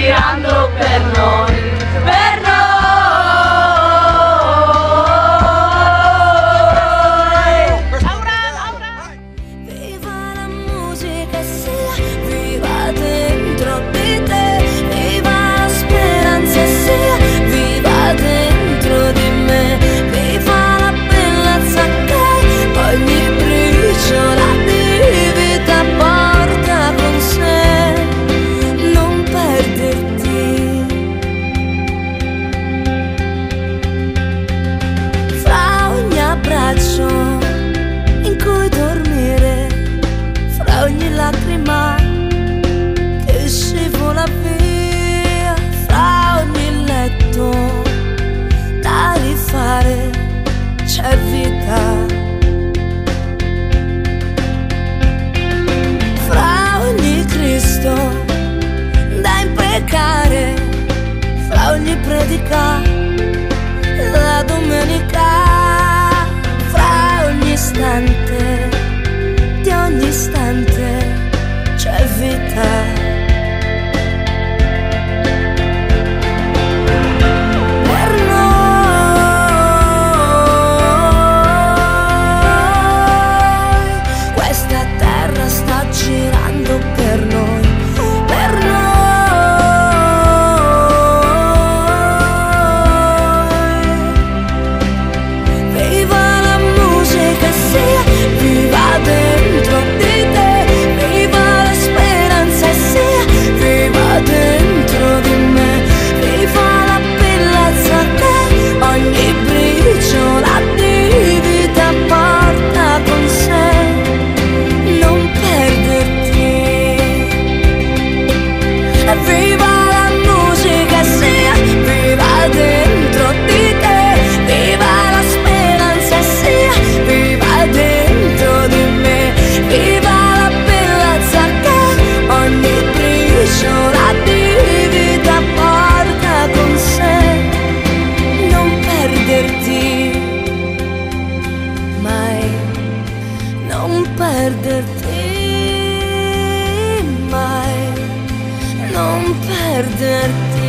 girando per noi, per noi. Viva la musica sia, viva dentro di te, viva la speranza sia, viva dentro di me, viva la bellezza che ogni briciola di vita porta con sé, non perderti. Fra ogni abbraccio in cui dormire, fra ogni lacrima che scivola via, fra ogni letto da rifare c'è vita, fra ogni Cristo da impeccare, fra ogni predica la domenica, fra ogni istante, di ogni istante c'è vita. Per noi, questa terra sta girando per noi, per noi. Viva la musica sia, viva dentro di te, viva la speranza sia, viva dentro di me, viva la bellezza che ogni briciola di vita porta con sé, non perderti. Viva la musica sia, viva dentro di te, viva la speranza sia, viva dentro di me, viva la bellezza che ogni briciola di vita porta con sé, non perderti mai, non perderti mai, non perderti.